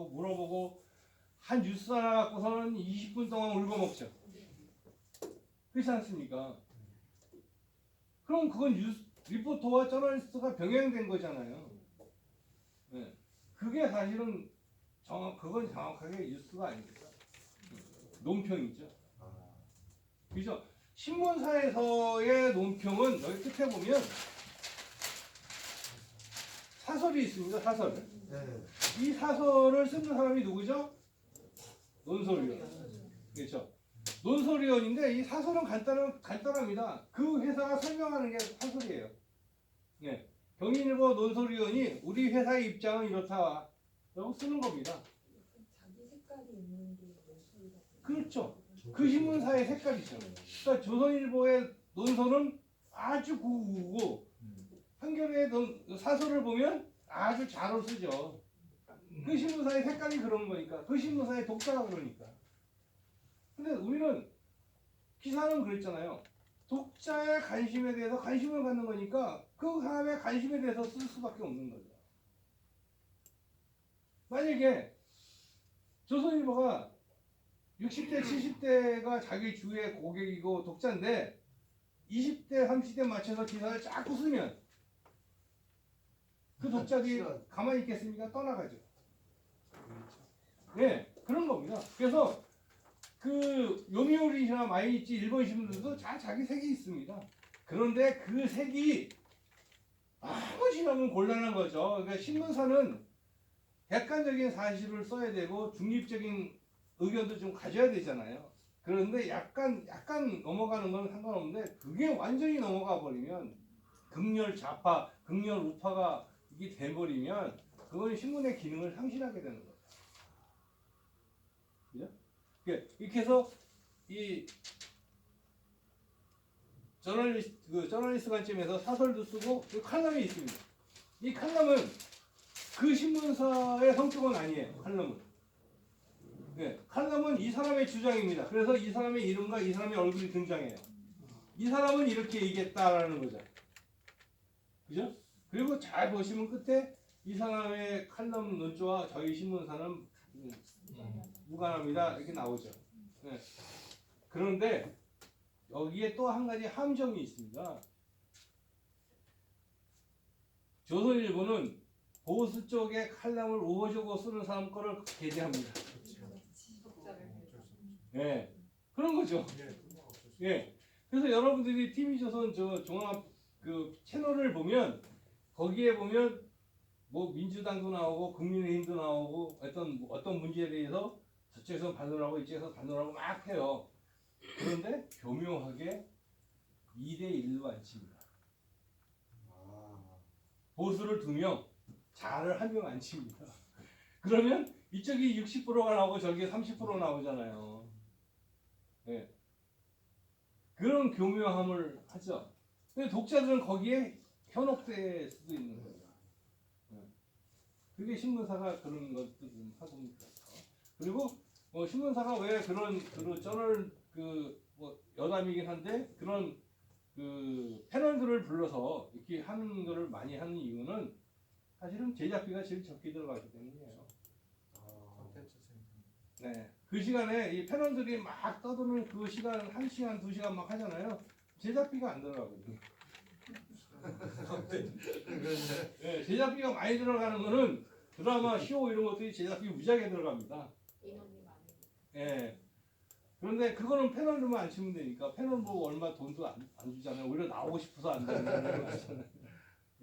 물어보고 한 뉴스 하나 갖고서는 20분 동안 울고 먹죠. 그렇지 않습니까? 그럼 그건 리포터와 저널리스트가 병행된 거잖아요. 네. 그게 사실은 그건 정확하게 뉴스가 아닙니다. 논평이죠. 그죠? 신문사에서의 논평은 여기 끝에 보면 사설이 있습니다. 사설. 네. 이 사설을 쓰는 사람이 누구죠? 논설위원. 그렇죠? 논설위원인데 이 사설은 간단합니다. 그 회사가 설명하는 게 사설이에요. 네. 경인일보 논설위원이 우리 회사의 입장은 이렇다라고 쓰는 겁니다. 자기 색깔이 있는 게 논설이라고. 그렇죠. 그 신문사의 색깔이죠. 그러니까 조선일보의 논설은 아주 구구구고 한겨레의 사설을 보면 아주 잘 쓰죠. 그 신문사의 색깔이 그런 거니까. 그 신문사의 독자가 그러니까. 근데 우리는 기사는 그랬잖아요. 독자의 관심에 대해서 관심을 갖는 거니까 그 사람의 관심에 대해서 쓸 수밖에 없는 거죠. 만약에 조선일보가 60대, 70대가 자기 주의 고객이고 독자인데 20대, 30대 맞춰서 기사를 자꾸 쓰면 그 독자들이 가만히 있겠습니까? 떠나가죠. 네, 그런 겁니다. 그래서 그 요미우리나 마이니치 일본 신문들도 다 자기 색이 있습니다. 그런데 그 색이 아무 지나면 곤란한 거죠. 그러니까 신문사는 객관적인 사실을 써야 되고 중립적인 의견도 좀 가져야 되잖아요. 그런데 약간 넘어가는 건 상관없는데 그게 완전히 넘어가 버리면 극렬 좌파, 극렬 우파가 이게 돼버리면 그건 신문의 기능을 상실하게 되는 거예요. 그죠? 이렇게 해서 이 저널리스트 관점에서 사설도 쓰고 칼럼이 있습니다. 이 칼럼은 그 신문사의 성격은 아니에요. 칼럼은. 네, 칼럼은 이 사람의 주장입니다. 그래서 이 사람의 이름과 이 사람의 얼굴이 등장해요. 이 사람은 이렇게 얘기했다라는 거죠. 그죠? 그리고 잘 보시면 끝에 이 사람의 칼럼 논조와 저희 신문사는 무관합니다. 이렇게 나오죠. 네. 그런데 여기에 또 한 가지 함정이 있습니다. 조선일보는 보수 쪽의 칼럼을 우호적으로 쓰는 사람 거를 게재합니다. 예, 그런 거죠. 예, 그래서 여러분들이 TV조선 저 종합 그 채널을 보면 거기에 보면 뭐 민주당도 나오고 국민의힘도 나오고 어떤 문제에 대해서 저쪽에서 반론하고 이쪽에서 반론하고 막 해요. 그런데 교묘하게 2대1로 안 칩니다. 보수를 2명, 자를 1명 안 칩니다. 그러면 이쪽이 60%가 나오고 저기 30% 나오잖아요. 네. 그런 교묘함을 하죠. 근데 독자들은 거기에 현혹될 수도 있는 거예요. 네. 그게 신문사가 그런 것도 좀 하고 있죠. 그리고 신문사가 왜 그런 저널 뭐 여담이긴 한데 그런 그 패널들을 불러서 이렇게 하는 거를 많이 하는 이유는 사실은 제작비가 제일 적게 들어가기 때문이에요. 네. 그 시간에 이 패널들이 막 떠드는 그 시간 1시간, 2시간 막 하잖아요. 제작비가 안 들어가거든요. 네, 제작비가 많이 들어가는 거는 드라마, 쇼 이런 것들이 제작비 무지하게 들어갑니다. 인원이 많으니까. 예. 그런데 그거는 패널로만 안 치면 되니까 패널 뭐 얼마 돈도 안 주잖아요. 오히려 나오고 싶어서 안 되는 거잖아요.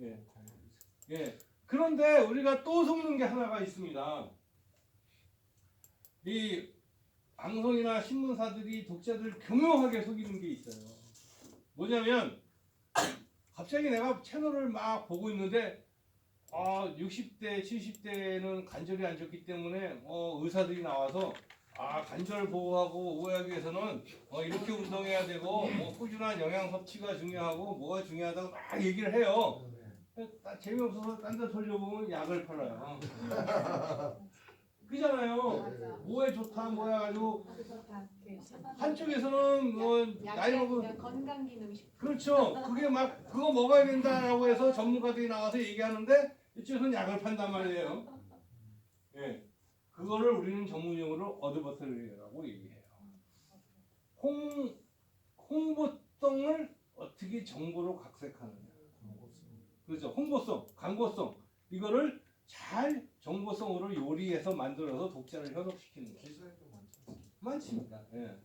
예. 예. 그런데 우리가 또 속는 게 하나가 있습니다. 이 방송이나 신문사들이 독자들 교묘하게 속이는 게 있어요. 뭐냐면 갑자기 내가 채널을 막 보고 있는데 60대, 70대는 관절이 안 좋기 때문에 의사들이 나와서 관절 보호하고 오해하기 위해서는 이렇게 운동해야 되고 꾸준한 영양 섭취가 중요하고 뭐가 중요하다고 막 얘기를 해요. 재미없어서 딴 데 돌려보면 약을 팔아요. 그잖아요. 뭐에 좋다 뭐야 가지고 한쪽에서는 뭐 나이 먹은 건강기능식품. 그렇죠. 그게 막 그거 먹어야 된다라고 해서 전문가들이 나와서 얘기하는데 이쪽에서는 약을 판단 말이에요. 예. 그거를 우리는 전문용어로 어드버터리라고 얘기해요. 홍보성을 어떻게 정보로 각색하느냐. 그렇죠. 홍보성, 광고성 이거를 잘 정보성으로 요리해서 만들어서 독자를 현혹시키는 거예요. 기사에도 많죠. 많습니다. 예.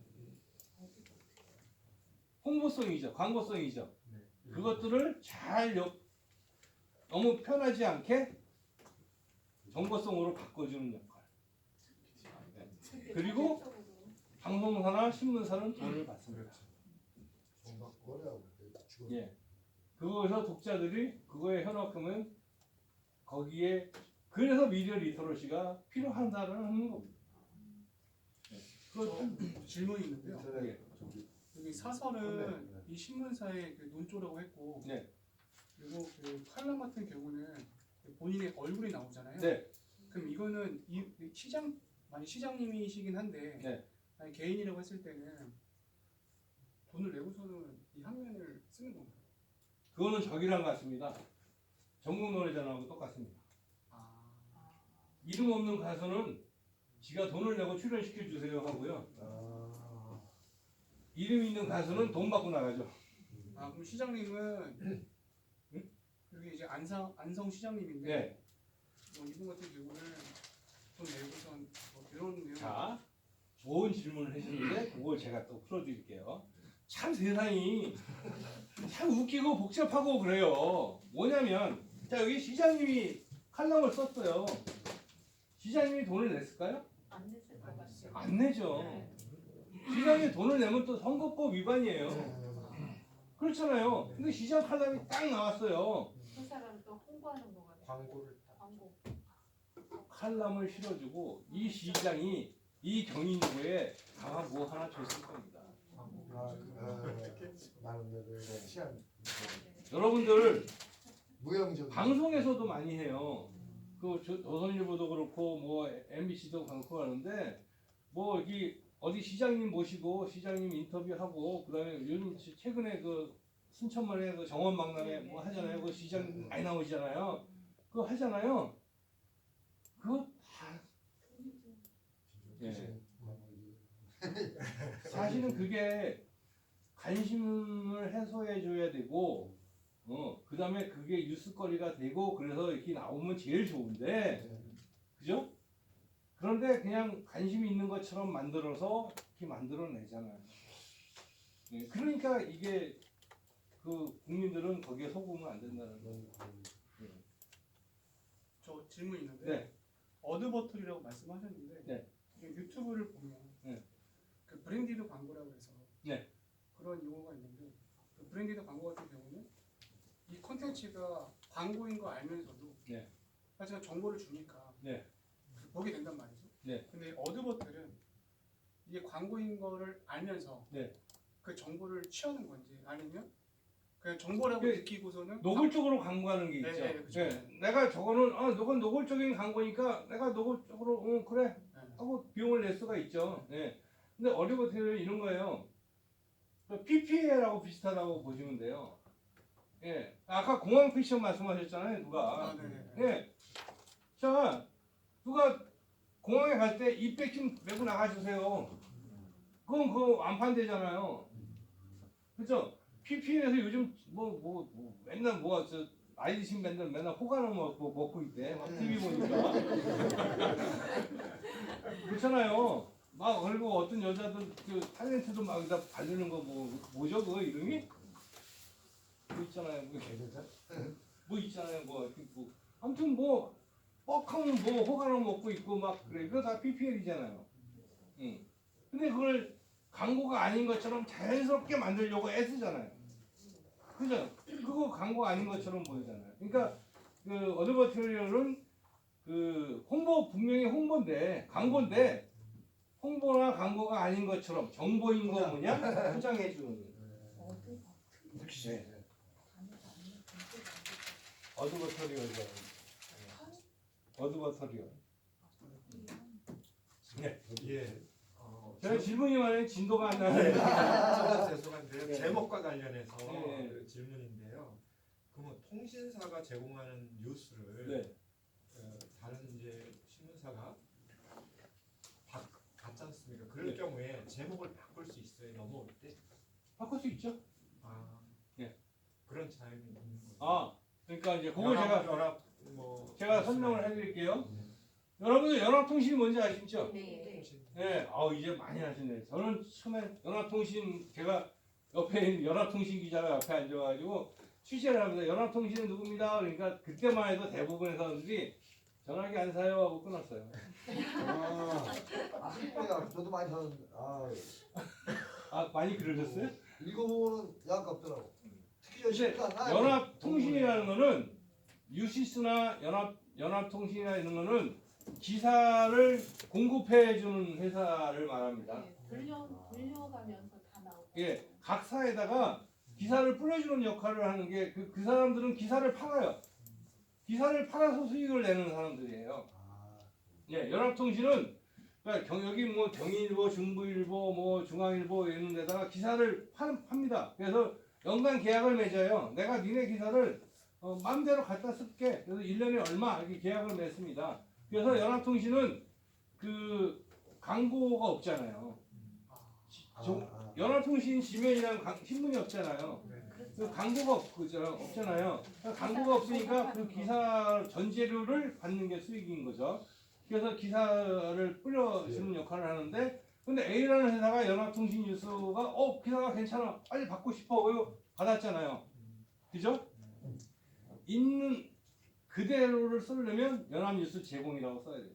홍보성이죠. 광고성이죠. 네. 그것들을 잘 너무 편하지 않게 정보성으로 바꿔주는 역할. 그리고 방송사나 신문사는 돈을 받습니다. 정말 어려워. 예. 그거에서 독자들이 그거에 현혹하면 거기에 그래서 미디어 리터러시가 필요하다는 겁니다. 예. 저 질문이 있는데요. 예. 여기 사설은 이 신문사의 그 논조라고 했고, 네. 그리고 그 칼럼 같은 경우는 본인의 얼굴이 나오잖아요. 네. 그럼 이거는 이 만약 시장님이시긴 한데, 네. 아니, 개인이라고 했을 때는 돈을 내고서는 이 한면을 쓰는 건가요? 그거는 저기랑 같습니다. 전국 노래자랑하고 똑같습니다. 아, 이름 없는 가수는 지가 돈을 내고 출연시켜 주세요 하고요. 이름 있는 가수는 돈 받고 나가죠. 그럼 시장님은 여기 이제 안성 시장님인데, 네. 뭐 이분 같은 경우는 돈 내고선 뭐 이런 내용. 자, 좋은 질문을 해주는데 그걸 제가 또 풀어드릴게요. 참 세상이 참 웃기고 복잡하고 그래요. 뭐냐면 자 여기 시장님이 칼럼을 썼어요. 시장님이 돈을 냈을까요? 안 냈을 것 같아요. 안 내죠. 시장이 돈을 내면 또 선거법 위반이에요. 그렇잖아요. 근데 시장 칼럼이 딱 나왔어요. 그 사람 또 홍보하는 거 같아요. 광고를 광고. 칼럼을 실어주고 이 시장이 이 경인구에 아마 뭐 하나 줬을 겁니다. 많은 데를 취한 여러분들 무형적 방송에서도 많이 해요. 그 조선일보도 그렇고 뭐 MBC도 그렇고 하는데 뭐 여기 어디 시장님 모시고 시장님 인터뷰하고 그다음에 요즘 최근에 그 순천만에 그 정원박람회 뭐 하잖아요. 그 시장 많이 나오시잖아요. 그거 하잖아요. 그거 다 예. 사실은 그게 관심을 해소해 줘야 되고 그 다음에 그게 뉴스거리가 되고 그래서 이렇게 나오면 제일 좋은데 그죠? 그런데 그냥 관심이 있는 것처럼 만들어서 이렇게 만들어내잖아요. 네, 그러니까 이게 그 국민들은 거기에 속으면 안 된다는 거예요. 저 질문 있는데, 네. 어드버터리라고 말씀하셨는데, 네. 유튜브를 보면 네. 그 브랜디드 광고라고 해서 네. 그런 용어가 있는데, 그 브랜디드 광고 같은 경우는 이 콘텐츠가 광고인 거 알면서도 네. 하지만 정보를 주니까 네. 보게 된단 말이죠. 네. 근데 어드버터리는 이게 광고인 거를 알면서 네. 그 정보를 취하는 건지 아니면 그냥 정보라고 그 느끼고서는 노골적으로 광고하는 게 있죠. 네, 그렇죠. 내가 저거는 이건 노골적인 광고니까 내가 노골적으로 그래 네. 하고 비용을 낼 수가 있죠. 네. 근데 어드버터리는 이런 거예요. PPA라고 비슷하다고 보시면 돼요. 예. 아까 공항 패션 말씀하셨잖아요, 누가. 네. 예. 자, 누가 공항에 갈 때 입백 좀 메고 나가주세요. 그건 그거 완판되잖아요. 그죠? PPL에서 요즘 뭐 맨날 저 나이 드신 분들 맨날 호가노 먹고 있대. 막 TV 보니까. 그렇잖아요. 막 그리고 어떤 여자들 그 탤런트도 막 여기다 바르는 거 뭐죠 그 이름이? 뭐 있잖아요. 뭐 있잖아요. 아무튼 뻑하면 호가노 먹고 있고 막 그래. 그거 다 PPL이잖아요. 응. 근데 그걸 광고가 아닌 것처럼 자연스럽게 만들려고 애쓰잖아요. 그죠? 그거 광고 아닌 것처럼 보이잖아요. 그러니까 그 어드버터리얼은 그 분명히 홍보인데 광고인데 홍보나 광고가 아닌 것처럼 정보인 거 뭐냐 포장해 주는. 네. 어드버터리얼이라고. 어드버터리얼. 네. 예. 제가 질문이 많아요. 진도가 안 나와요. 죄송한데요. 네. 제목과 관련해서 네. 그 질문인데요. 그러면 통신사가 제공하는 뉴스를 네. 다른 이제 신문사가 제목을 바꿀 수 있어요. 넘어올 때. 바꿀 수 있죠. 아, 예. 그런 자유는 있는 거예요. 아, 그러니까 이제 그걸 연합 뭐 제가 설명을 해드릴게요. 여러분들 연합통신이 뭔지 아시죠? 네. 네, 이제 많이 하시네. 저는 처음에 연합통신 제가 옆에 있는 연합통신 기자가 옆에 앉아가지고 취재를 합니다. 연합통신은 누굽니다. 그러니까 그때만 해도 대부분의 사람들이 전화기 안 사요 하고 끊었어요. 그러니까 저도 많이 사는데 많이 그러셨어요? 읽어보면 약 없더라고. 특히 저 근데 시간 연합통신이라는 거는 유시스나 연합통신이나 이런 거는 기사를 공급해 주는 회사를 말합니다. 네, 돌려가면서 다 나오고. 예, 각 사에다가 기사를 뿌려주는 역할을 하는 게 그 사람들은 기사를 팔아요. 기사를 팔아서 수익을 내는 사람들이에요. 예, 연합통신은 그러니까 여기 뭐 경인일보, 중부일보, 뭐 중앙일보 이런 데다가 기사를 팝니다. 그래서 연간 계약을 맺어요. 내가 니네 기사를 마음대로 갖다 쓸게. 그래서 1년에 얼마 이렇게 계약을 맺습니다. 그래서 연합통신은 그 광고가 없잖아요. 연합통신 지면이랑 신문이 없잖아요. 그 광고가 없잖아요. 그러니까 광고가 없으니까 그 기사 전재료를 받는 게 수익인 거죠. 그래서 기사를 뿌려주는 역할을 하는데, 근데 A라는 회사가 연합통신 뉴스가 기사가 괜찮아, 빨리 받고 싶어, 왜 받았잖아요. 그죠? 있는 그대로를 쓰려면 연합뉴스 제공이라고 써야 돼요.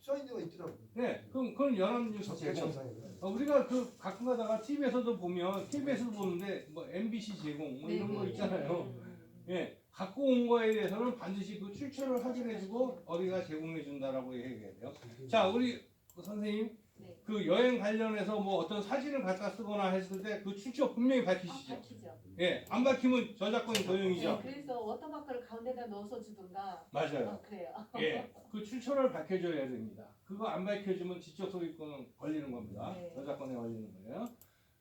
써있는 거 있더라고. 네, 그럼 연합뉴스 제공. 정상에. 우리가 그 가끔 가다가 TV에서도 보면, TV에서도 보는데 뭐 MBC 제공 뭐 이런 거 있잖아요. 예, 갖고 온 거에 대해서는 반드시 그 출처를 확인해주고 어디가 제공해준다라고 얘기해야 돼요. 자, 우리 선생님, 네. 그 여행 관련해서 뭐 어떤 사진을 갖다 쓰거나 했을 때 그 출처 분명히 밝히시죠. 밝히죠. 예, 안 밝히면 저작권이 소용이죠. 네, 그래서 워터마크를 가운데다 넣어서 주든가. 맞아요. 그래요. 예, 그 출처를 밝혀줘야 됩니다. 그거 안 밝혀주면 지적 소유권 걸리는 겁니다. 네. 저작권에 걸리는 거예요.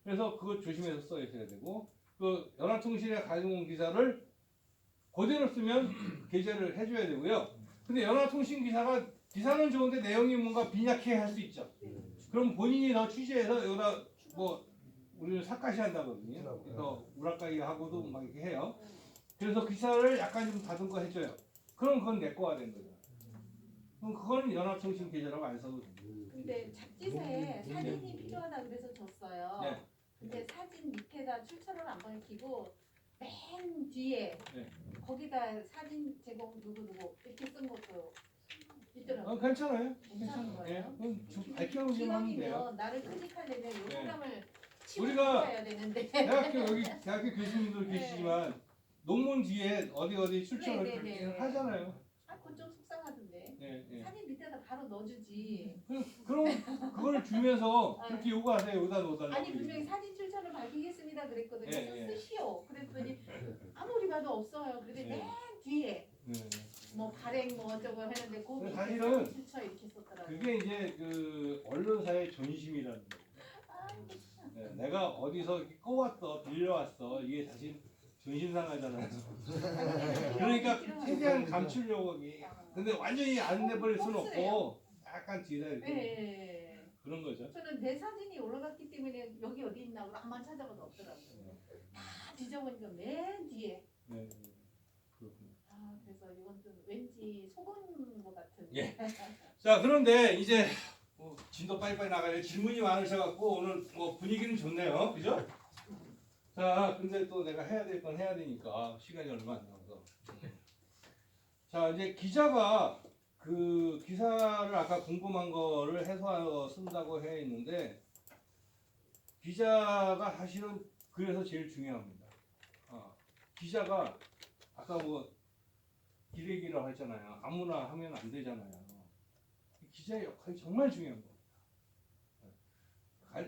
그래서 그거 조심해서 써야 되고, 그 연합통신에 가져온 기사를 그대로 쓰면 게재를 해줘야 되고요. 근데 연합통신 기사는 좋은데 내용이 뭔가 빈약해 할 수 있죠. 그럼 본인이 더 취재해서 여기다 뭐 우리는 삭가시 한다거든요. 그래서 우라카이 하고도 막 이렇게 해요. 그래서 기사를 약간 좀 다듬고 해줘요. 그럼 그건 내 거가 된 거죠. 그럼 그거는 연합통신 계좌라고 안 써도 됩니다. 근데 잡지사에 사진이 필요하다 그래서 줬어요. 네. 근데 사진 밑에다 출처를 안 밝히고 맨 뒤에 네. 거기다 사진 제공 누구 이렇게 쓴 것도 있더라고요. 괜찮아요. 괜찮은 예, 거예요? 그럼 좀 밝혀오기만 하면 돼요. 기왕이면 나를 클릭하려면 이 네. 사람을 우리가 치워야 되는데. 대학교 교수님들 네. 계시지만 논문 뒤에 어디 출처를 네, 네, 그렇게 네. 하잖아요. 그건 좀 속상하던데. 예. 사진 밑에다 바로 넣어주지. 그럼 그걸 주면서 그렇게 요구하세요. 여기다 넣어달라고. 아니 분명히 사진 출처를 밝히겠습니다 그랬거든요. 예, 그래서 예. 쓰시오. 그랬더니 아무리 봐도 없어요. 근데 예. 맨 뒤에 예. 뭐 발행 뭐 어쩌고 하는데 그 밑에 사실은 사진 출처 이렇게 썼더라고요. 그게 이제 그 언론사의 존심이라는 거예요. 예, 내가 어디서 이렇게 꺼왔어, 빌려왔어. 이게 사실 존심 상하잖아요. 그러니까 최대한 감추려고 하기. 근데 완전히 안 내버릴 수는 없고 약간 뒤에다 이렇게 예. 그런 거죠. 저는 내 사진이 올라갔기 때문에 여기 어디 있나 막만 찾아봐도 없더라고요. 다 뒤져보니까 맨 뒤에. 네, 그렇군요. 그래서 이건 좀 왠지 속은 것 같은. 예. 자, 그런데 이제 진도 빨리빨리 나가요. 질문이 많으셔갖고 오늘 뭐 분위기는 좋네요, 그죠? 자, 근데 또 내가 해야 될 건 해야 되니까 시간이 얼마 안 남아서. 자, 이제 기자가 그 기사를 아까 궁금한 거를 해서 쓴다고 해 있는데 기자가 사실은 그래서 제일 중요합니다. 기자가 아까 뭐 기레기라고 했잖아요. 아무나 하면 안 되잖아요. 기자의 역할이 정말 중요한 겁니다.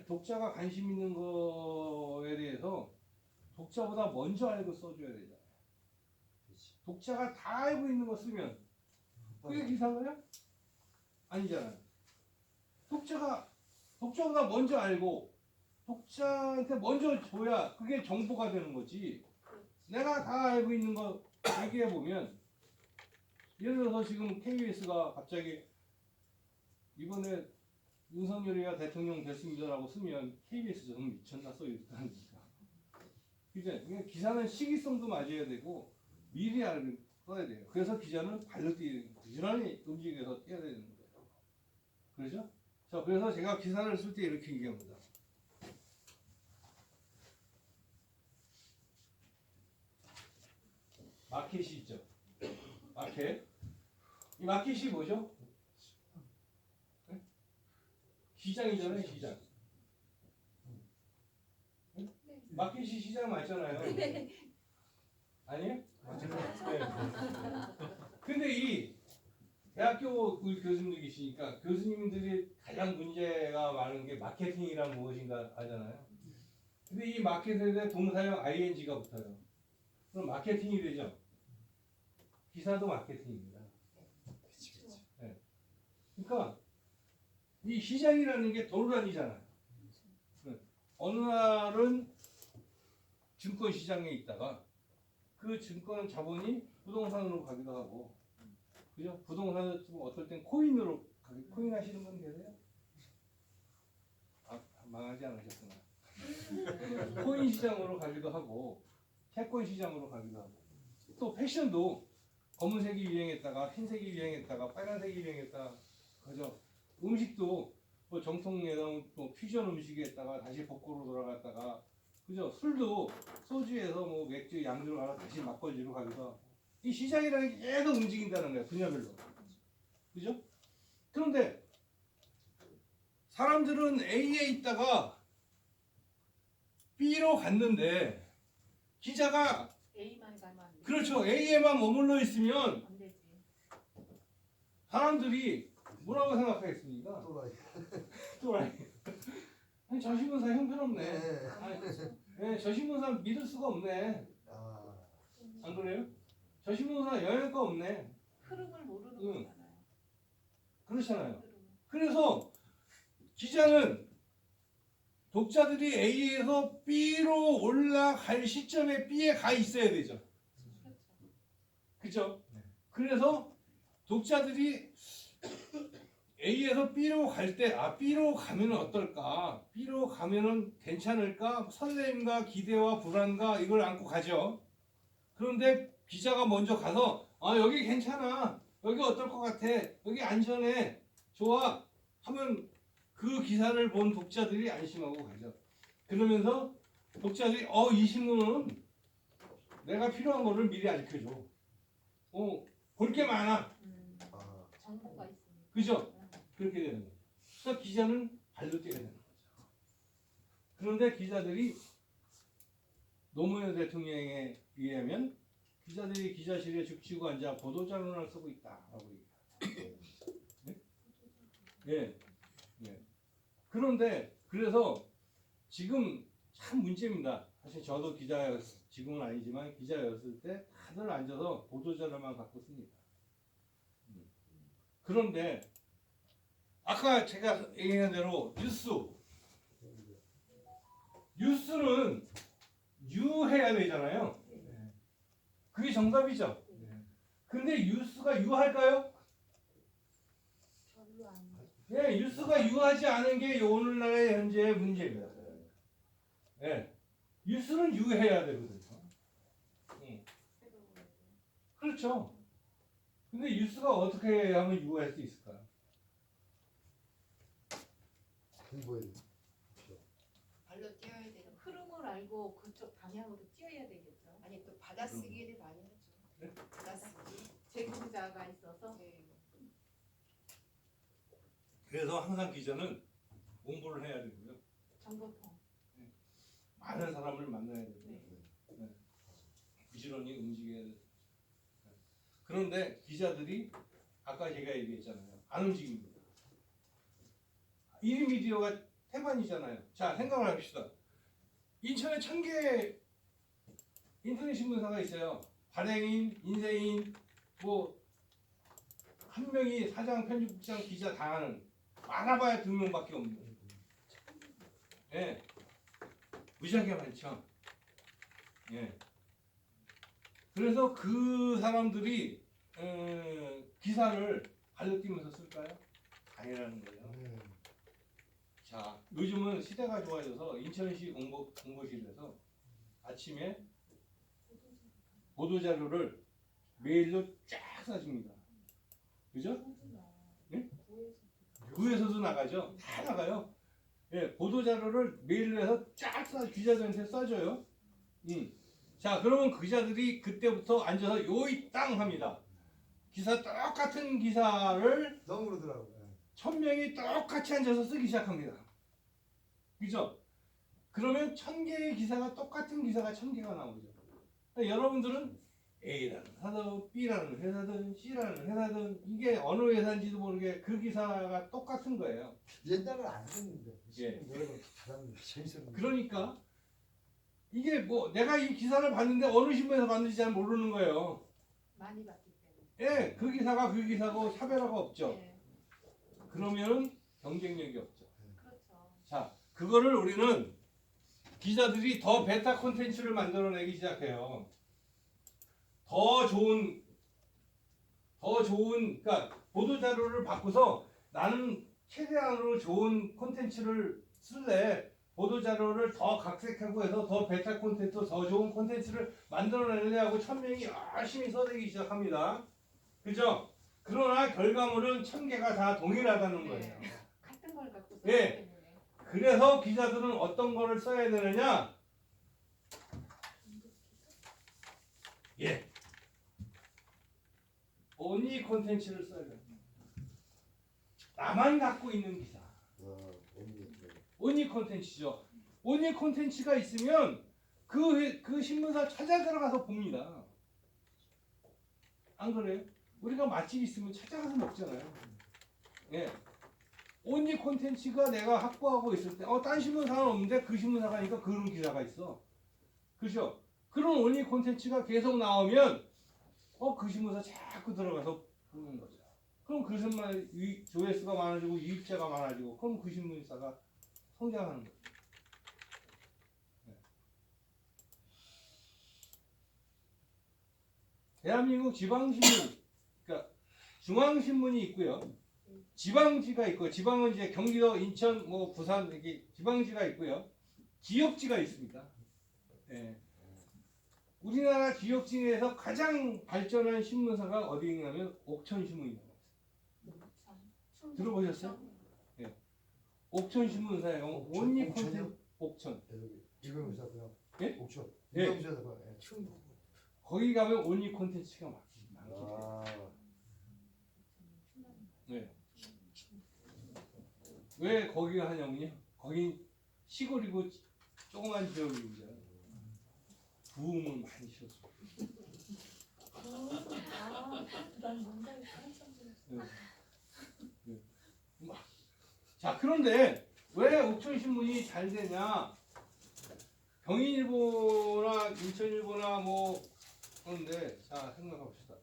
독자가 관심 있는 거에 대해서 독자보다 먼저 알고 써줘야 되잖아요. 독자가 다 알고 있는 거 쓰면 그게 기사가요? 아니잖아요. 독자보다 먼저 알고 독자한테 먼저 줘야 그게 정보가 되는 거지. 내가 다 알고 있는 거 얘기해 보면 예를 들어서 지금 KBS가 갑자기 이번에 윤석열이가 대통령 됐습니다라고 쓰면 KBS 저는 미쳤나 써 있다니까. 그죠? 그러니까 기사는 시기성도 맞아야 되고 미리 써야 돼요. 그래서 기자는 발로 뛰는 부지런히 움직여서 뛰어야 되는 거예요. 그렇죠? 자, 그래서 제가 기사를 쓸 때 이렇게 얘기합니다. 마켓이 있죠. 마켓. 이 마켓이 뭐죠? 네? 시장이잖아요, 시장. 네? 마켓이 시장 맞잖아요. 아니에요? 네. 근데 이 대학교 우리 교수님들 계시니까 교수님들이 가장 문제가 많은 게 마케팅이란 무엇인가 하잖아요. 근데 이 마켓에 대해 동사형 ing가 붙어요. 그럼 마케팅이 되죠. 기사도 마케팅입니다. 네. 그러니까 이 시장이라는 게 돌아다니잖아요. 네. 어느 날은 증권 시장에 있다가 그 증권 자본이 부동산으로 가기도 하고, 그죠? 부동산은 좀 어떨 땐 코인으로 코인 하시는 분 계세요? 아, 망하지 않으셨구나. 코인 시장으로 가기도 하고, 채권 시장으로 가기도 하고, 또 패션도 검은색이 유행했다가 흰색이 유행했다가 빨간색이 유행했다가, 그죠? 음식도 뭐 정통 예당 뭐 퓨전 음식이 했다가 다시 복고로 돌아갔다가, 그죠? 술도 소주에서 뭐 맥주 양주로 가서 다시 막걸리로 가기도 하고, 이 시장이라는 게 계속 움직인다는 거예요, 분야별로. 그죠? 그런데 사람들은 A에 있다가 B로 갔는데 기자가 A만 가면 안 돼. 그렇죠, A에만 머물러 있으면 안 되지. 사람들이 뭐라고 생각하겠습니까? 또라이. 또라이. 아니, 저 신문사 형편없네. 네. 아니, 네, 저 신문사 믿을 수가 없네. 아, 안 그래요? 저 신문사 영향가 없네. 흐름을 모르는 응. 거잖아요. 그렇잖아요. 흐름을. 그래서 기자는 독자들이 A에서 B로 올라갈 시점에 B에 가 있어야 되죠. 그렇죠. 그죠? 네. 그래서 독자들이 A에서 B로 갈 때, 아, B로 가면 어떨까? B로 가면은 괜찮을까? 설렘과 기대와 불안과 이걸 안고 가죠. 그런데 기자가 먼저 가서, 아, 여기 괜찮아. 여기 어떨 것 같아. 여기 안전해. 좋아. 하면 그 기사를 본 독자들이 안심하고 가죠. 그러면서 독자들이, 이 신문은 내가 필요한 거를 미리 알려줘. 볼 게 많아. 아, 정보가 있으니까. 그죠? 그렇게 되는 거죠. 그래서 기자는 발로 뛰어야 되는 거죠. 그런데 기자들이 노무현 대통령에 의하면 기자들이 기자실에 죽치고 앉아 보도자료를 쓰고 있다라고 얘기해요. 네? 예. 예. 그런데 그래서 지금 참 문제입니다. 사실 저도 지금은 아니지만 기자였을 때 다들 앉아서 보도자료만 갖고 씁니다. 그런데 아까 제가 얘기한 대로 뉴스는 유해야 되잖아요. 네. 그게 정답이죠. 네. 근데 뉴스가 유할까요? 별로 안 돼. 네, 뉴스가 유하지 않은 게 오늘날의 현재의 문제입니다. 네, 뉴스는 유해야 되거든요. 그렇죠. 근데 뉴스가 어떻게 하면 유할 수 있을까요? 공부해야 돼. 발로 뛰어야 되는 흐름을 알고 그쪽 방향으로 뛰어야 되겠죠. 아니 또 받아쓰기를 많이 하죠. 네? 받아쓰기. 제공자가 있어서 네. 그래서 항상 기자는 공부를 해야 되고요. 정보통. 많은 사람을 만나야 되고 네. 부지런히 움직여야 돼요. 그런데 기자들이 아까 제가 얘기했잖아요. 안 움직입니다. 1위 미디어가 태반이잖아요. 자, 생각을 해봅시다. 인천에 1000개 인터넷 신문사가 있어요. 발행인, 인쇄인, 뭐 한 명이 사장, 편집국장, 기자 다 하는, 많아봐야 2명밖에 없는. 예, 무지하게 많죠. 예. 그래서 그 사람들이 기사를 발로 뛰면서 쓸까요? 아니라는 거예요. 자, 요즘은 시대가 좋아져서 인천시 공보실에서 아침에 보도자료를 메일로 쫙 쏴줍니다. 그죠? 예? 구에서도 나가죠. 다 나가요. 예, 보도자료를 메일로 해서 쫙 기자들한테 쏴줘요. 자, 그러면 그 기자들이 그때부터 앉아서 요이 땅 합니다. 기사 똑같은 기사를 너무 그러더라고요. 1000명이 똑같이 앉아서 쓰기 시작합니다. 그죠? 그러면 1000개의 기사가 똑같은 기사가 1000개가 나오죠. 그러니까 여러분들은 A라는 회사든 B라는 회사든 C라는 회사든 이게 어느 회사인지도 모르게 그 기사가 똑같은 거예요. 옛날은 안 했는데. 예. 노래가 잘하는데 재밌었는데. 그러니까 이게 뭐 내가 이 기사를 봤는데 어느 신문에서 봤는지 잘 모르는 거예요. 많이 봤기 때문에. 예, 그 기사가 그 기사고 차별화가 없죠. 네. 그러면 경쟁력이 없죠. 그렇죠. 자, 그거를 우리는 기자들이 더 베타 콘텐츠를 만들어내기 시작해요. 더 좋은, 그러니까 보도 자료를 바꾸서 나는 최대한으로 좋은 콘텐츠를 쓸래. 보도 자료를 더 각색하고 해서 더 베타 콘텐츠, 더 좋은 콘텐츠를 만들어내려 하고 1000명이 열심히 써내기 시작합니다. 그죠? 그러나 결과물은 1000개가 다 동일하다는 거예요. 네. 같은 걸 갖고 썼기 예. 때문에. 그래서 기자들은 어떤 거를 써야 되느냐? 예. 언니 콘텐츠를 써야 돼요. 나만 갖고 있는 기사. 언니. 언니 콘텐츠죠. 언니 콘텐츠가 있으면 그 신문사 찾아 들어가서 봅니다. 안 그래요? 우리가 맛집 있으면 찾아가서 먹잖아요. 예. 언니 콘텐츠가 내가 확보하고 있을 때, 딴 신문사는 없는데 그 신문사 가니까 그런 기사가 있어. 그죠? 그런 언니 콘텐츠가 계속 나오면, 그 신문사 자꾸 들어가서 보는 거죠. 그럼 그 신문사 조회수가 많아지고 유입자가 많아지고, 그럼 그 신문사가 성장하는 거죠. 네. 대한민국 지방신문, 그러니까 중앙신문이 있고요. 지방지가 있고, 지방은 이제 경기도, 인천, 뭐 부산 이렇게 지방지가 있고요. 지역지가 있습니다. 예. 우리나라 지역지 내에서 가장 발전한 신문사가 어디 있냐면 옥천신문이라고 있어요. 들어보셨어요? 예. 옥천신문사예요. 온리 콘텐츠 옥천. 이병사고요. 예? 옥천. 예. 이병사고요. 처음 보고. 거기 가면 온리 콘텐츠가 많기 때문에. 아. 네. 왜 거기가 하냐면요. 거긴 시골이고 조그만 지역이잖아요. 부음을 많이 쉬었어. 난 뭔가 깜짝 놀랐어. 네. 자, 그런데 왜 옥천신문이 잘 되냐? 경인일보나 인천일보나 뭐 그런데 자 생각해봅시다.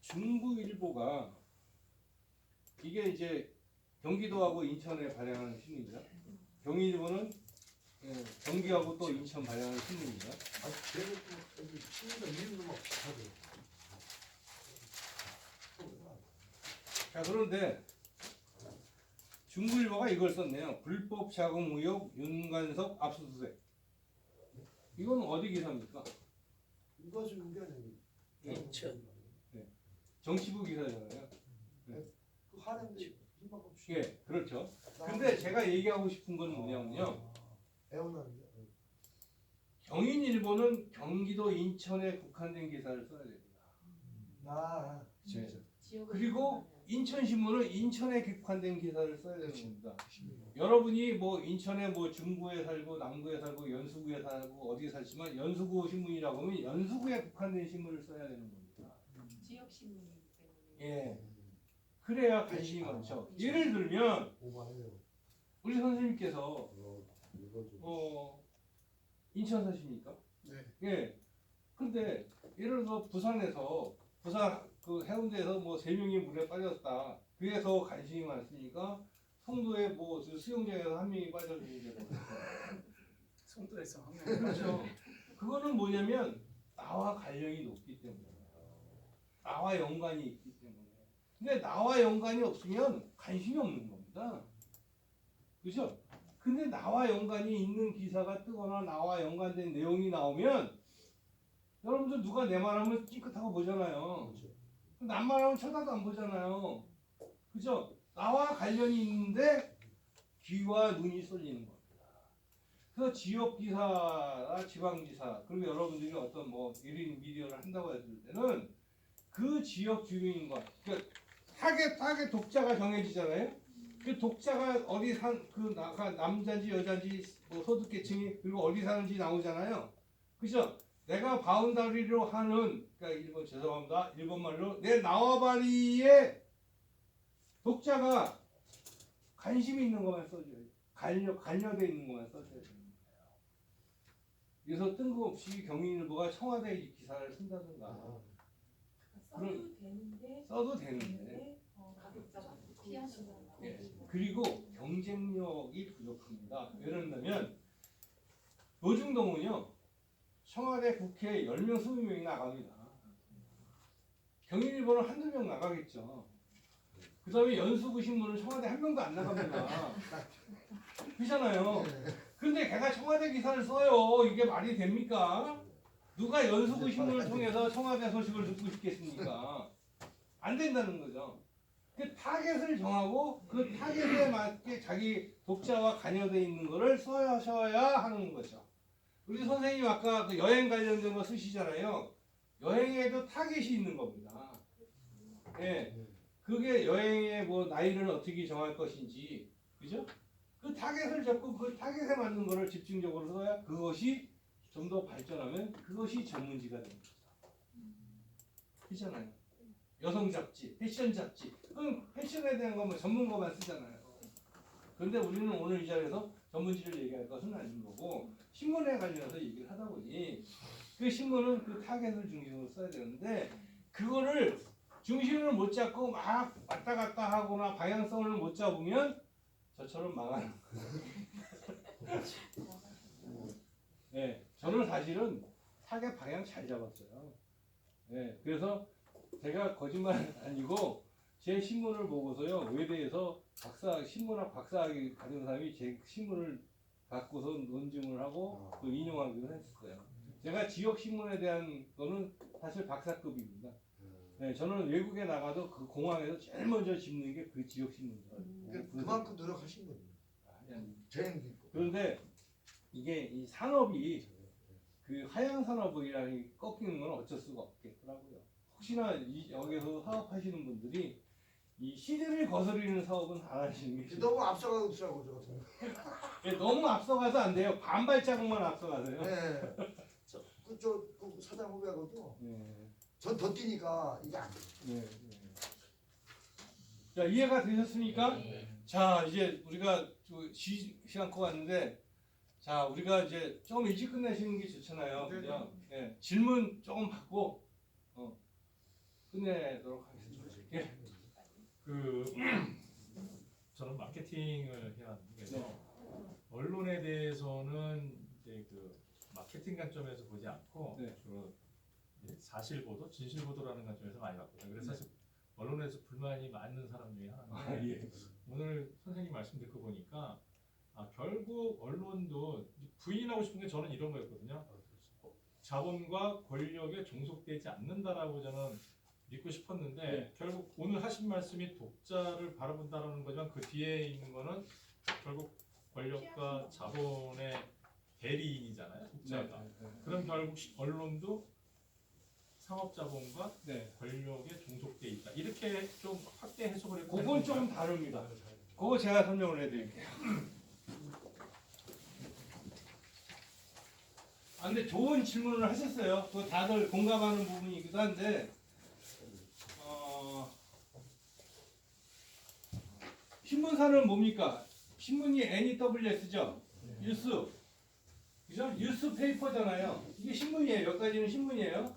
중부일보가 이게 이제 경기도하고 인천에 발행하는 신문이죠. 경인일보는 경기하고 또 인천 발행하는 신문입니다. 아니 걔는 또 여기 친구가 이름도 막 비슷하대. 자, 그런데 중부일보가 이걸 썼네요. 불법 자금 의혹 윤관석 압수수색. 이건 어디 기사입니까? 이거 지금 우리가 인천. 정치부 기사잖아요. 그 하는데 힘밖 없이. 예, 그렇죠. 근데 제가 얘기하고 싶은 건 뭐냐면요. 애원하는데. 경인일보는 경기도 인천에 국한된 기사를 써야 됩니다. 아. 그리고 인천신문은 인천에 국한된 기사를 써야 되는 겁니다. 여러분이 뭐 인천에 뭐 중구에 살고 남구에 살고 연수구에 살고 어디에 살지만 연수구 신문이라고 하면 연수구에 국한된 신문을 써야 되는 겁니다. 지역 신문이기 때문에. 예. 그래야 관심이 많죠. 예를 들면 오버해요. 우리 선생님께서 이거 좀. 인천 사십니까? 네. 예. 근데 예를 들어 부산에서 부산 그 해운대에서 뭐 3명이 물에 빠졌다. 그래서 관심이 많으니까 송도에 뭐 수영장에서 1명이 빠져주는데 송도에서 한 명. 그렇죠. 그거는 뭐냐면 나와 관련이 높기 때문에 나와 연관이 있기 때문에 근데 나와 연관이 없으면 관심이 없는 겁니다. 그죠? 근데 나와 연관이 있는 기사가 뜨거나 나와 연관된 내용이 나오면 여러분들 누가 내 말하면 찡긋하고 보잖아요. 남 말하면 쳐다도 안 보잖아요. 그죠? 나와 관련이 있는데 귀와 눈이 쏠리는 겁니다. 그래서 지역 기사나 지방 기사 그리고 여러분들이 어떤 뭐 1인 미디어를 한다고 했을 때는 그 지역 주민과 그러니까 타겟 독자가 정해지잖아요. 그 독자가 어디 그 남자인지 여자인지 뭐 소득계층이 그리고 어디 사는지 나오잖아요. 그죠? 내가 바운다리로 하는 그러니까 죄송합니다. 일본말로 내 나와바리의 독자가 관심이 있는 것만 써줘요. 관여돼 있는 것만 써줘야 됩니다. 그래서 뜬금없이 경인일보가 청와대 기사를 쓴다든가 써도 되는데 가급적 피하시는 거. 예. 그리고 경쟁력이 부족합니다. 예를 들면 노중동은요 청와대 국회에 10명 20명이 나갑니다. 경인일보는 한두 명 나가겠죠. 그 다음에 연수구 신문은 청와대 한 명도 안 나갑니다. 그렇잖아요. 근데 걔가 청와대 기사를 써요. 이게 말이 됩니까? 누가 연수구 신문을 통해서 청와대 소식을 듣고 싶겠습니까? 안 된다는 거죠. 그 타겟을 정하고 그 타겟에 맞게 자기 독자와 관여되어 있는 거를 써야 하는 거죠. 우리 선생님 아까 그 여행 관련된 거 쓰시잖아요. 여행에도 타겟이 있는 겁니다. 예. 그게 여행의 뭐 나이를 어떻게 정할 것인지, 그죠? 그 타겟을 잡고 그 타겟에 맞는 거를 집중적으로 써야 그것이 좀 더 발전하면 그것이 전문지가 됩니다. 그렇잖아요. 여성 잡지, 패션 잡지, 그럼 패션에 대한 건 뭐 전문가만 쓰잖아요. 그런데 우리는 오늘 이 자리에서 전문지를 얘기할 것은 아닌 거고 신문에 관련해서 얘기를 하다 보니 그 신문은 그 타겟을 중심으로 써야 되는데 그거를 중심을 못 잡고 막 왔다 갔다 하거나 방향성을 못 잡으면 저처럼 망하는 거예요. 네, 저는 사실은 타겟 방향 잘 잡았어요. 네, 그래서 제가 거짓말 아니고 제 신문을 보고서요 외대에서 신문학 박사학위 받은 사람이 제 신문을 갖고서 논증을 하고 또 인용하기도 했었어요. 제가 지역 신문에 대한 거는 사실 박사급입니다. 네, 저는 외국에 나가도 그 공항에서 제일 먼저 집는 게 그 지역 신문이에요. 그만큼 노력하신 거죠. 재능도 있고. 그런데 이게 이 산업이 그 하향 산업이랑 꺾이는 건 어쩔 수가 없겠더라고요. 혹시나 여기서 사업하시는 분들이 이 시대를 거스르는 사업은 안 하시는 게 너무 앞서가고 있더라고 저 같은 거. 예, 너무 앞서가서 안 돼요. 반 발자국만 앞서가세요. 네. 그 사장 후배하고도 네. 전 더 뛰니까 이게 안 돼요. 네. 자 이해가 되셨습니까? 자 이제 우리가 쉬지 않고 왔는데 자 우리가 이제 조금 일찍 끝내시는 게 좋잖아요. 그죠? 네. 질문 조금 받고 끝내도록 하겠습니다. 예. 저는 마케팅을 해왔는데 네. 언론에 대해서는 이제 그 마케팅 관점에서 보지 않고 네. 주로 이제 사실 보도, 진실 보도라는 관점에서 많이 봤거든요. 그래서 사실 언론에서 불만이 많은 사람 중에 하나인데 예. 오늘 선생님 말씀 듣고 보니까 결국 언론도 부인하고 싶은 게 저는 이런 거였거든요. 자본과 권력에 종속되지 않는다라고 저는 믿고 싶었는데 네. 결국 오늘 하신 말씀이 독자를 바라본다라는 거지만 그 뒤에 있는 거는 결국 권력과 자본의 대리인이잖아요. 독자가. 네. 그럼 결국 언론도 상업자본과 네. 권력에 종속돼 있다. 이렇게 좀 확대 해석을 해도 그건 되는 조금 건가요? 다릅니다. 그거 제가 설명을 해드릴게요. 근데 좋은 질문을 하셨어요. 그 다들 공감하는 부분이기도 한데 신문사는 뭡니까? 신문이 NEWS죠? 뉴스. 그죠? 뉴스페이퍼잖아요. 이게 신문이에요. 몇 가지는 신문이에요.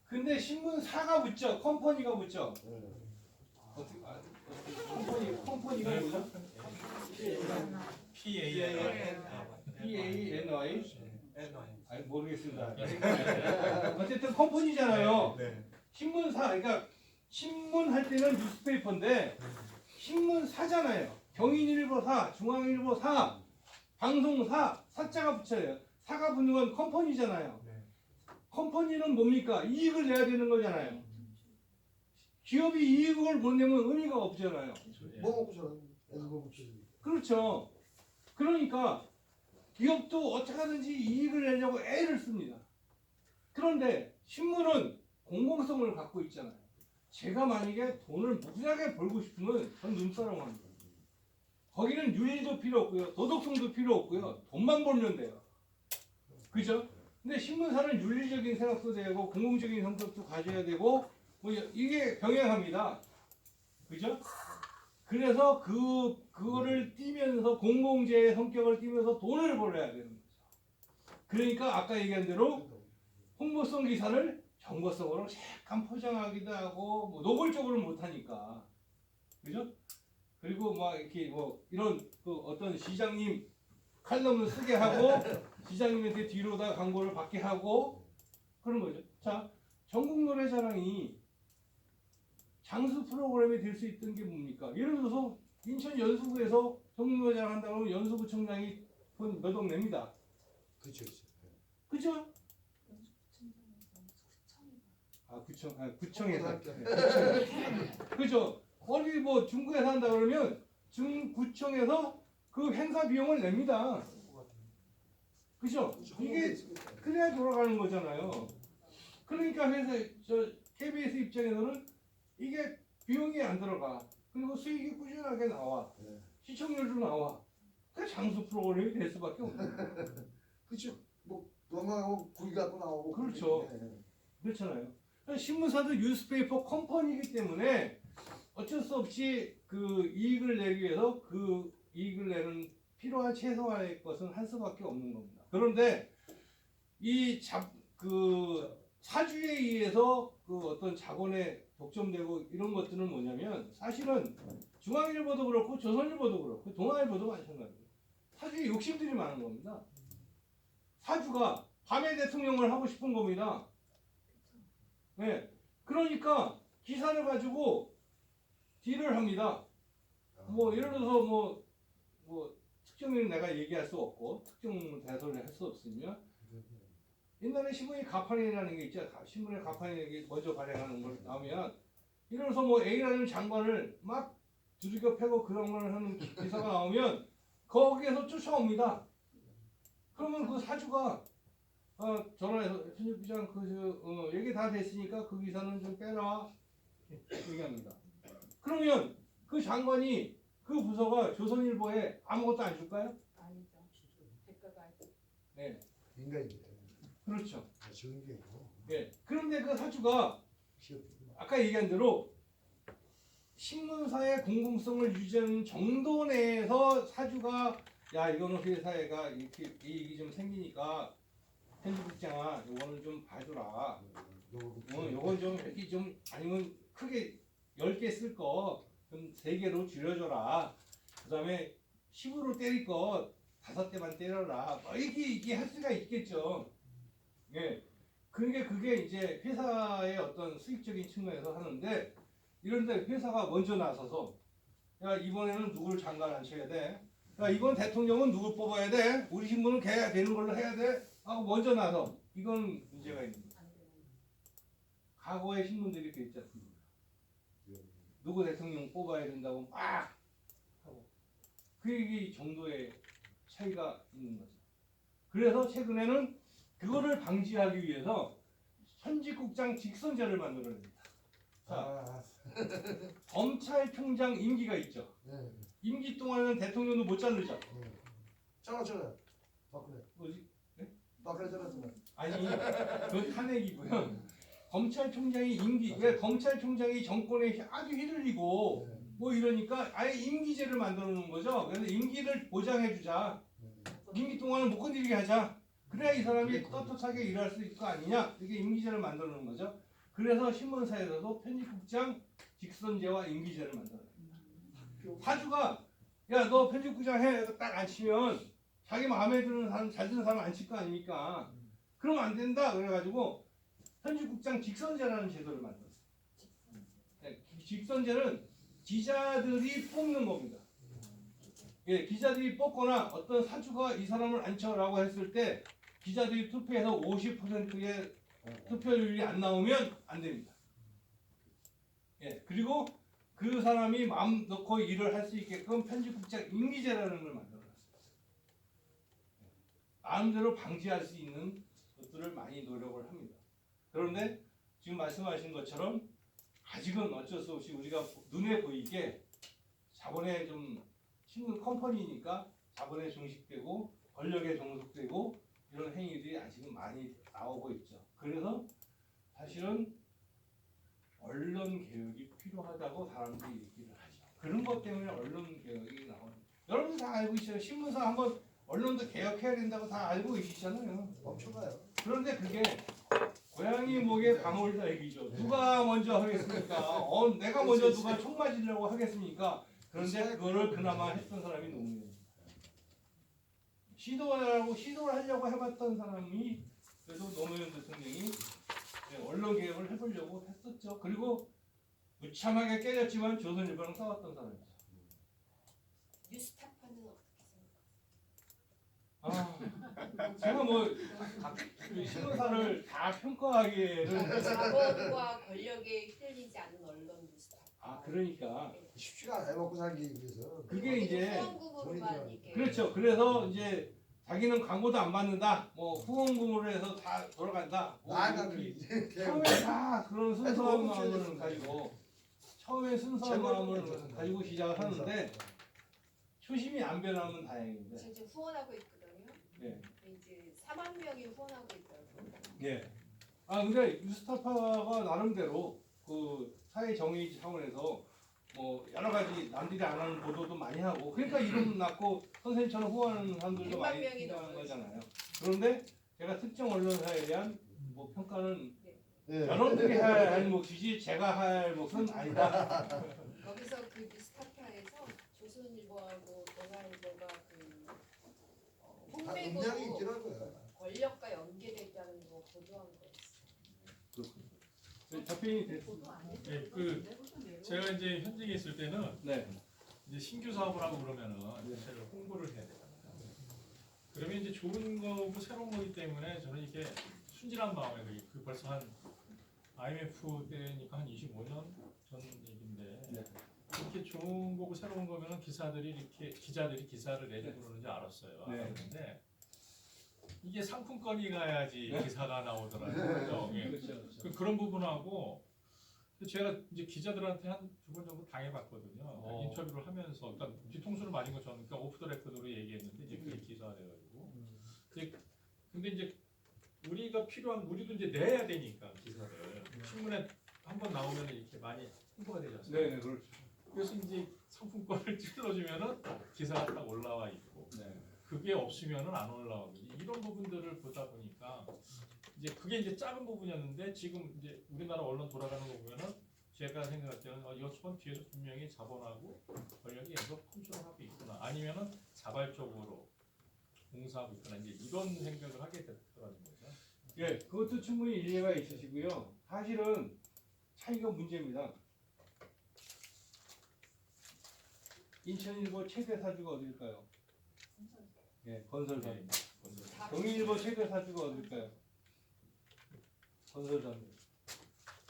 근데 신문사가 붙죠. 컴퍼니가 붙죠. 컴퍼니가 뭐죠? PANY? 아니 모르겠습니다. 어쨌든 컴퍼니잖아요. 신문사, 그러니까 신문 할 때는 뉴스페이퍼인데 신문 사잖아요. 경인일보사, 중앙일보사, 방송사, 사자가 붙여요. 사가 붙는 건 컴퍼니잖아요. 네. 컴퍼니는 뭡니까? 이익을 내야 되는 거잖아요. 기업이 이익을 못 내면 의미가 없잖아요. 예. 뭐 먹고 저는 애들 뭐 먹고 저는. 그렇죠. 그러니까 기업도 어떻게 하든지 이익을 내려고 애를 씁니다. 그런데 신문은 공공성을 갖고 있잖아요. 제가 만약에 돈을 무지하게 벌고 싶으면 전 눈사람합니다. 거기는 윤리도 필요 없고요. 도덕성도 필요 없고요. 돈만 벌면 돼요. 그죠? 근데 신문사는 윤리적인 생각도 되고 공공적인 성격도 가져야 되고 뭐 이게 병행합니다. 그죠? 그래서 그거를 띠면서 공공재의 성격을 띠면서 돈을 벌어야 되는 거죠. 그러니까 아까 얘기한 대로 홍보성 기사를 정보성으로 약간 포장하기도 하고 뭐 노골적으로 못하니까 그죠? 그리고 막 이렇게 뭐 이런 그 어떤 시장님 칼럼을 쓰게 하고 시장님한테 뒤로다 광고를 받게 하고 그런 거죠. 자, 전국 노래자랑이 장수 프로그램이 될 수 있던 게 뭡니까? 예를 들어서 인천 연수구에서 전국 노래자랑 한다고 하면 연수구청장이 돈 몇 억 냅니다. 그렇죠. 그죠? 구청에서. 그죠? 어디 뭐 중구에서 한다 그러면 중구청에서 그 행사 비용을 냅니다. 그죠? 이게 그래야 돌아가는 거잖아요. 그러니까 회사 KBS 입장에서는 이게 비용이 안 들어가. 그리고 수익이 꾸준하게 나와. 네. 시청률도 나와. 그 장수 프로그램이 될 수밖에 없는 거예요. 그렇죠. 뭐 건강하고 고기 갖고 나오고. 그렇죠. 네. 그렇잖아요. 신문사도 뉴스페이퍼 컴퍼니이기 때문에 어쩔 수 없이 그 이익을 내기 위해서 그 이익을 내는 필요한 최소한의 것은 할 수밖에 없는 겁니다. 그런데 그 사주에 의해서 그 어떤 자본에 독점되고 이런 것들은 뭐냐면 사실은 중앙일보도 그렇고 조선일보도 그렇고 동아일보도 마찬가지예요. 사주에 욕심들이 많은 겁니다. 사주가 밤에 대통령을 하고 싶은 겁니다. 네. 그러니까 기사를 가지고 딜을 합니다. 뭐 예를 들어서 뭐 특정인은 내가 얘기할 수 없고 특정 대소를 할 수 없으면 옛날에 신문이 가판이라는 게 있죠. 신문에 가판이 먼저 발행하는 걸 나오면 예를 들어서 뭐 A라는 장관을 막 두들겨 패고 그런 걸 하는 기사가 나오면 거기에서 쫓아옵니다. 그러면 그 사주가 전화해서 편집부장 얘기 다 됐으니까 그 기사는 좀 빼라 얘기합니다. 그러면 그 장관이 그 부서가 조선일보에 아무것도 안 줄까요? 아니죠. 대가가 아니죠. 네, 인간인데. 그렇죠. 지금이고. 네. 그런데 그 사주가 아까 얘기한 대로 신문사의 공공성을 유지하는 정도 내에서 사주가 야 이거는 회사에가 이렇게 이익이 좀 생기니까 편집국장아 요거는 좀 봐주라. 요건 좀 이렇게 좀 아니면 크게 10개 쓸 거 좀 3개로 줄여줘라. 그 다음에 10으로 때릴 거 5대만 때려라. 뭐 이게 할 수가 있겠죠. 예. 그게 이제 회사의 어떤 수익적인 측면에서 하는데 이런데 회사가 먼저 나서서 야 이번에는 누굴 장관 앉혀야 돼. 야 이번 대통령은 누굴 뽑아야 돼. 우리 신문은 개야 되는 걸로 해야 돼. 하고 먼저 나서 이건 문제가 있는 거예요. 과거의 신문들이 그랬지 않습니까? 누구 대통령 뽑아야 된다고 막 하고 그게 정도의 차이가 있는 거죠. 그래서 최근에는 그거를 방지하기 위해서 현직국장 직선제를 만들어냅니다. 자, 검찰총장 임기가 있죠. 네. 임기 동안에는 대통령도 못 자르죠. 잘랐잖아요. 박근혜. 뭐지? 박근혜 잘랐잖아요. 아니, 그 탄핵이고요. 검찰총장이 왜 검찰총장이 정권에 아주 휘둘리고 뭐 이러니까 아예 임기제를 만들어 놓은 거죠. 그래서 임기를 보장해 주자. 임기 동안은 못 건드리게 하자. 그래야 이 사람이 떳떳하게 일할 수 있을 거 아니냐. 이게 임기제를 만들어 놓은 거죠. 그래서 신문사에서도 편집국장 직선제와 임기제를 만들어요. 사주가 야 너 편집국장 해 딱 안 치면 자기 마음에 드는 사람 잘 드는 사람 안 칠 거 아닙니까? 그러면 안 된다. 그래가지고 편집국장 직선제라는 제도를 만들었어요. 네, 직선제는 기자들이 뽑는 겁니다. 예, 기자들이 뽑거나 어떤 사주가 이 사람을 앉혀라고 했을 때 기자들이 투표해서 50%의 투표율이 안 나오면 안 됩니다. 예, 그리고 그 사람이 마음 놓고 일을 할 수 있게끔 편집국장 임기제라는 걸 만들어놨어요. 마음대로 방지할 수 있는 것들을 많이 노력을 합니다. 그런데 지금 말씀하신 것처럼 아직은 어쩔 수 없이 우리가 눈에 보이게 자본에 좀 신문 컴퍼니니까 자본에 종식되고 권력에 종속되고 이런 행위들이 아직은 많이 나오고 있죠. 그래서 사실은 언론 개혁이 필요하다고 사람들이 얘기를 하죠. 그런 것 때문에 언론 개혁이 나오는. 여러분 다 알고 있어요. 신문사 한번 언론도 개혁해야 된다고 다 알고 계시잖아요. 멈춰가요. 그런데 그게 고양이 목에 방울다 얘기죠. 누가 먼저 하겠습니까? 내가 먼저 누가 총 맞으려고 하겠습니까? 그런데 그거를 그나마 했던 사람이 노무현입니다. 시도를 하려고 해봤던 사람이 그래도 노무현 대통령이 언론 개혁을 해보려고 했었죠. 그리고 무참하게 깨졌지만 조선일보랑 싸웠던 사람이죠. 뉴스타파는 어떻게 생각하세요? 제가 그 신문사를 다 평가하기에는 자본과 권력에 휘둘리지 않는 언론 뉴스타파. 그러니까 쉽지가 않아요. 먹고 살기 위해서. 그게 이제 후원금으로만 이렇게. 그렇죠. 그래서 이제 자기는 광고도 안 받는다. 후원금으로 해서 다 돌아간다. 처음에 다 그런 순수한 마음을 가지고 가지고 시작을 하는데 초심이 안 변하면 다행인데. 지금 후원하고 있거든요. 네. 이제 4만 명이 후원하고 있더라고요. 네. 근데 뉴스타파가 나름대로 그 사회 정의 차원에서 여러 가지 남들이 안 하는 보도도 많이 하고 그러니까 이름 낳고 선생님처럼 후원하는 사람들도 100만 많이 명이 생겨난 넘어요. 거잖아요. 그런데 제가 특정 언론사에 대한 평가는 네. 여러분들이 할 몫이지 제가 할 몫은 아니다. 거기서 그 뉴스타파에서 조선일보하고 동아일보가 그 다 능력이 홍백으로 있더라고요. 권력과 연계됐다는 거 보도한 거였어요. 잡힌이 됐습니다. 보도 안 해도 네, 되고 제가 이제 현직에 있을 때는 네. 이제 신규 사업을 하고 그러면은 제가 홍보를 해야 되잖아요. 그러면 이제 좋은 거고 새로운 거기 때문에 저는 이게 순진한 마음에 그 벌써 한 IMF 때니까 한 25년 전 얘기인데 네. 이렇게 좋은 거고 새로운 거면은 기자들이 기사를 내주고 그러는지 알았어요. 네. 알았는데 이게 상품권이 가야지 네. 기사가 나오더라고요. 예. 그렇죠. 그런 부분하고 제가 이제 기자들한테 한 2번 정도 당해봤거든요. 인터뷰를 하면서, 그러니까 뒤통수를 맞은 것처럼, 그러니까 오프 더 레코드로 얘기했는데 이제 그게 기사돼가지고. 근데 이제 우리가 우리도 이제 내야 되니까 기사를 신문에 한번 나오면 이렇게 많이 홍보가 되지 않습니까? 네, 그렇죠. 그래서 이제 상품권을 찔러주면은 기사가 딱 올라와 있고. 네. 그게 없으면은 안 올라오고 이런 부분들을 보다 보니까 이제 그게 이제 작은 부분이었는데 지금 이제 우리나라 언론 돌아가는 거 보면은 제가 생각할 때는 이건 뒤에서 분명히 자본하고 권력이 계속 컨트롤하고 있구나 아니면은 자발적으로 공사하고 있구나 이제 이런 생각을 하게 됐더라는 거죠. 예, 그것도 충분히 일리가 있으시고요. 사실은 차이가 문제입니다. 인천일보 최대 사주가 어딜까요? 예, 건설사입니다. 경인일보 최대 사주가 어딜까요? 건설사입니다.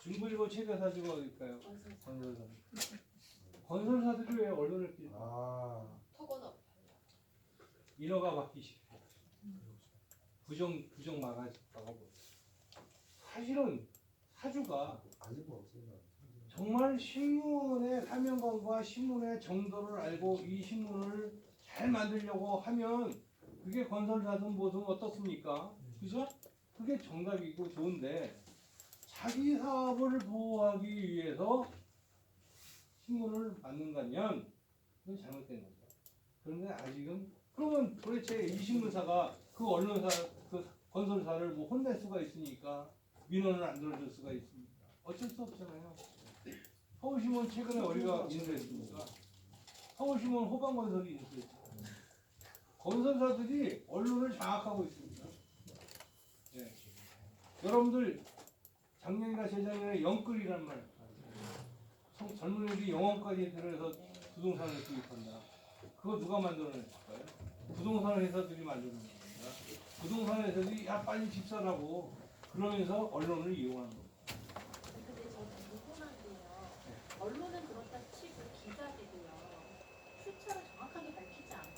중부일보 최대 사주가 어딜까요? 건설사입니다. 건설사들이 왜 언론을 토건업. 인허가 받기 싫어. 부정 막아버려. 사실은 사주가 정말 신문의 사명감과 신문의 정도를 알고 이 신문을 잘 만들려고 하면 그게 건설사든 뭐든 어떻습니까? 그죠? 그게 정답이고 좋은데 자기 사업을 보호하기 위해서 신문을 만든다면 그건 잘못된 거죠. 그런데 아직은 그러면 도대체 이 신문사가 그 언론사 그 건설사를 뭐 혼낼 수가 있으니까 민원을 안 들어줄 수가 있습니까? 어쩔 수 없잖아요. 서울신문 최근에 어디가 인수했습니까? 서울신문 호방건설이 인수했죠. 건설사들이 언론을 장악하고 있습니다. 네. 여러분들 작년이나 재작년에 영끌이란 말 젊은이들이 영어까지 들어서 부동산을 구입한다. 그거 누가 만들어냈을까요? 부동산 회사들이 만들어낸 겁니다. 부동산 회사들이 야 빨리 집 사라고 그러면서 언론을 이용하는 겁니다. 근데 저는 궁금한데요. 언론은 그렇다 치고 기자들이요. 출처를 정확하게 밝히지 않고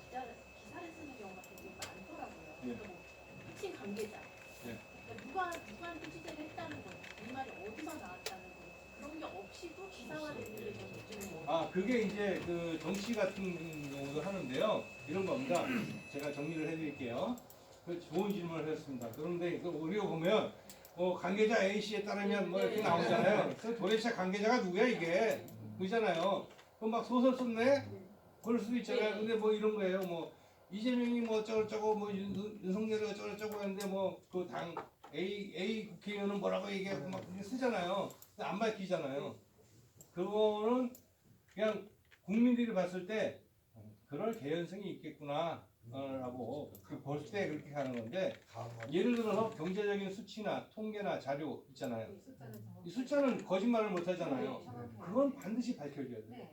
기사를 쓰는 경우가 되게 많더라고요. 네. 그리고 핵심 관계자. 네. 그러니까 누구한테 취재를 했다는 건지 이 말이 어디서 나왔다는 건지 그런 게 없이도 기사화되는 게 저는 좀 아 그게 이제 그 정치 같은 경우도 하는데요. 이런 겁니다. 제가 정리를 해드릴게요. 그 좋은 질문을 했습니다. 그런데 그 우리가 보면 관계자 A 씨에 따르면 뭐 이렇게 나오잖아요. 그래서 도대체 관계자가 누구야 이게? 그잖아요. 그럼 막 소설 썼네? 그럴 수도 있잖아요. 근데 뭐 이런 거예요. 뭐 이재명이 뭐 어쩌고저쩌고 뭐 윤석열이 어쩌고저쩌고 했는데 뭐 그 당 A 국회의원은 뭐라고 얘기하고 막 이렇게 쓰잖아요. 근데 안 밝히잖아요. 그거는 그냥 국민들이 봤을 때 그럴 개연성이 있겠구나 라고 볼 때 그렇게 하는 건데 예를 들어서 경제적인 수치나 통계나 자료 있잖아요. 숫자는 정확히. 이 숫자는 거짓말을 못 하잖아요. 그건 반드시 밝혀줘야 돼요.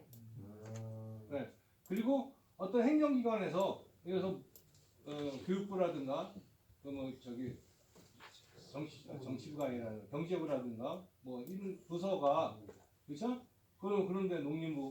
네. 그리고 어떤 행정기관에서 예를 들어서 교육부라든가 뭐 저기 정치부가 아니라 경제부라든가 뭐 이런 부서가 그렇죠? 그런데 농림부